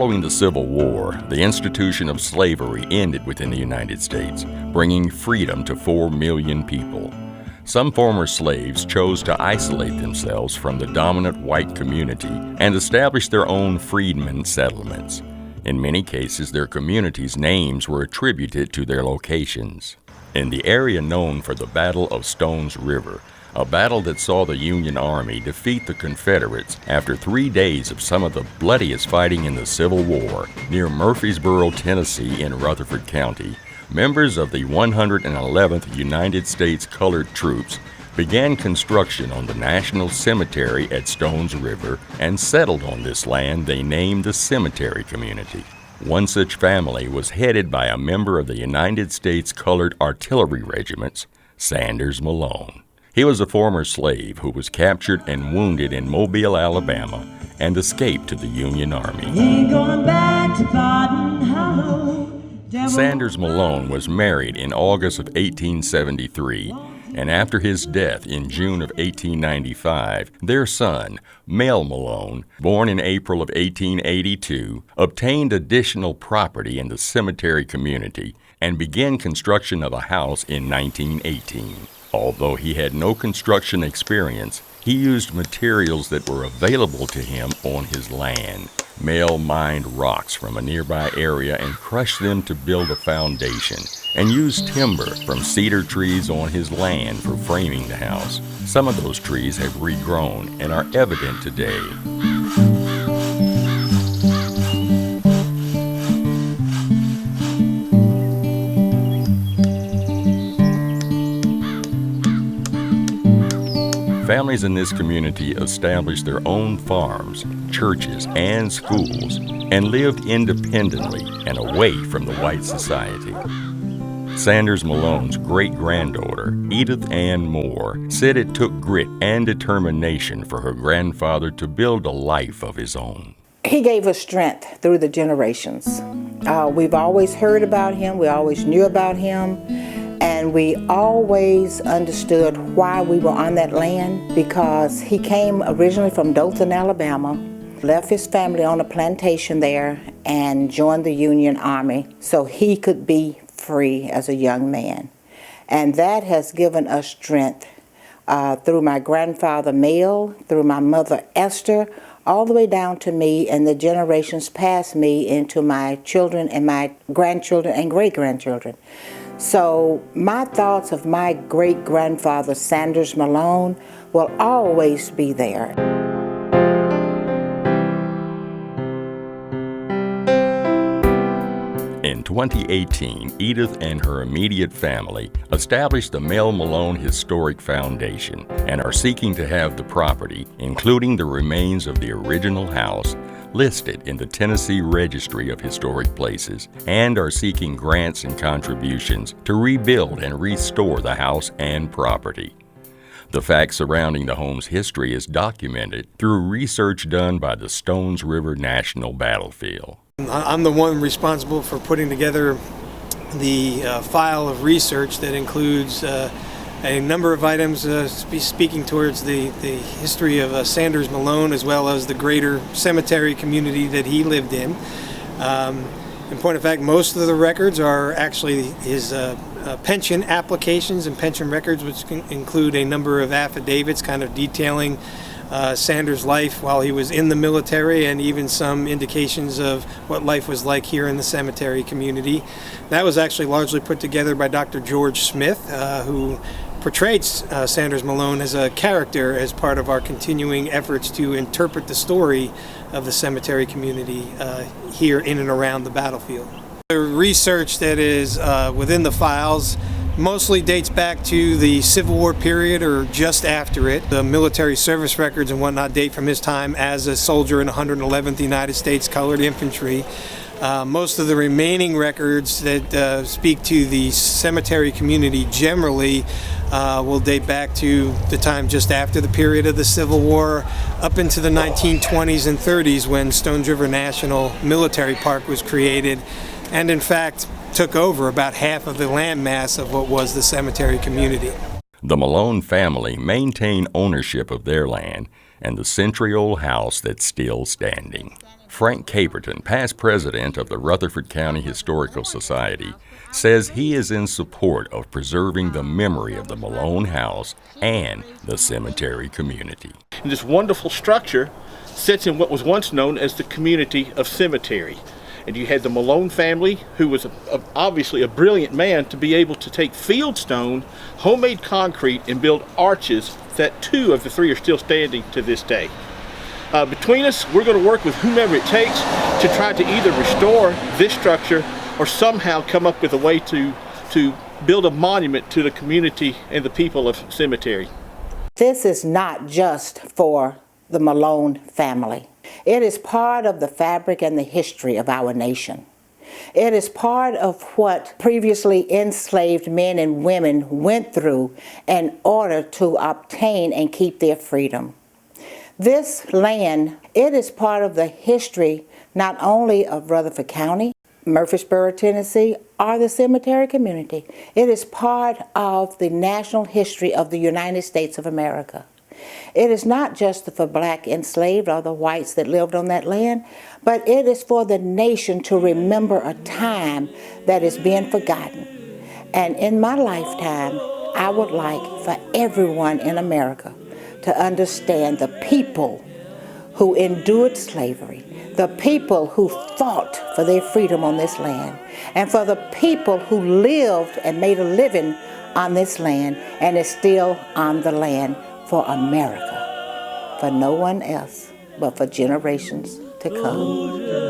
Following the Civil War, the institution of slavery ended within the United States, bringing freedom to 4 million people. Some former slaves chose to isolate themselves from the dominant white community and establish their own freedmen settlements. In many cases, their communities' names were attributed to their locations. In the area known for the Battle of Stones River, a battle that saw the Union Army defeat the Confederates after 3 days of some of the bloodiest fighting in the Civil War, near Murfreesboro, Tennessee in Rutherford County, members of the 111th United States Colored Troops began construction on the National Cemetery at Stones River and settled on this land they named the Cemetery Community. One such family was headed by a member of the United States Colored Artillery Regiments, Sanders Malone. He was a former slave who was captured and wounded in Mobile, Alabama, and escaped to the Union Army. Ain't going back to Cotton Hollow. Sanders Malone was married in August of 1873, and after his death in June of 1895, their son, Mel Malone, born in April of 1882, obtained additional property in the cemetery community and began construction of a house in 1918. Although he had no construction experience, he used materials that were available to him on his land. Mel mined rocks from a nearby area and crushed them to build a foundation, and used timber from cedar trees on his land for framing the house. Some of those trees have regrown and are evident today. Families in this community established their own farms, churches, and schools, and lived independently and away from the white society. Sanders Malone's great-granddaughter, Edith Ann Moore, said it took grit and determination for her grandfather to build a life of his own. He gave us strength through the generations. We've always heard about him, we always knew about him, and we always understood why we were on that land, because he came originally from Dothan, Alabama, left his family on a plantation there, and joined the Union Army so he could be free as a young man. And that has given us strength through my grandfather Mel, through my mother Esther, all the way down to me and the generations past me into my children and my grandchildren and great-grandchildren. So my thoughts of my great-grandfather Sanders Malone will always be there. In 2018, Edith and her immediate family established the Mel Malone Historic Foundation and are seeking to have the property, including the remains of the original house, listed in the Tennessee Registry of Historic Places, and are seeking grants and contributions to rebuild and restore the house and property. The facts surrounding the home's history is documented through research done by the Stones River National Battlefield. I'm the one responsible for putting together the file of research that includes a number of items speaking towards the history of Sanders Malone, as well as the greater cemetery community that he lived in. In point of fact, most of the records are actually his pension applications and pension records, which can include a number of affidavits kind of detailing Sanders' life while he was in the military, and even some indications of what life was like here in the cemetery community. That was actually largely put together by Dr. George Smith, who portrayed Sanders Malone as a character as part of our continuing efforts to interpret the story of the cemetery community here in and around the battlefield. The research that is within the files mostly dates back to the Civil War period or just after it. The military service records and whatnot date from his time as a soldier in 111th United States Colored Infantry. Most of the remaining records that speak to the cemetery community generally will date back to the time just after the period of the Civil War, up into the 1920s and 30s when Stones River National Military Park was created, and in fact took over about half of the land mass of what was the cemetery community. The Malone family maintain ownership of their land and the century-old house that's still standing. Frank Caperton, past president of the Rutherford County Historical Society, says he is in support of preserving the memory of the Malone house and the cemetery community. And this wonderful structure sits in what was once known as the community of cemetery. And you had the Malone family, who was obviously a brilliant man, to be able to take field stone, homemade concrete, and build arches that 2 of the 3 are still standing to this day. Between us, we're going to work with whomever it takes to try to either restore this structure or somehow come up with a way to build a monument to the community and the people of cemetery. This is not just for the Malone family. It is part of the fabric and the history of our nation. It is part of what previously enslaved men and women went through in order to obtain and keep their freedom. This land, it is part of the history not only of Rutherford County, Murfreesboro, Tennessee, or the cemetery community. It is part of the national history of the United States of America. It is not just for black enslaved or the whites that lived on that land, but it is for the nation to remember a time that is being forgotten. And in my lifetime, I would like for everyone in America to understand the people who endured slavery, the people who fought for their freedom on this land, and for the people who lived and made a living on this land and is still on the land for America, for no one else but for generations to come.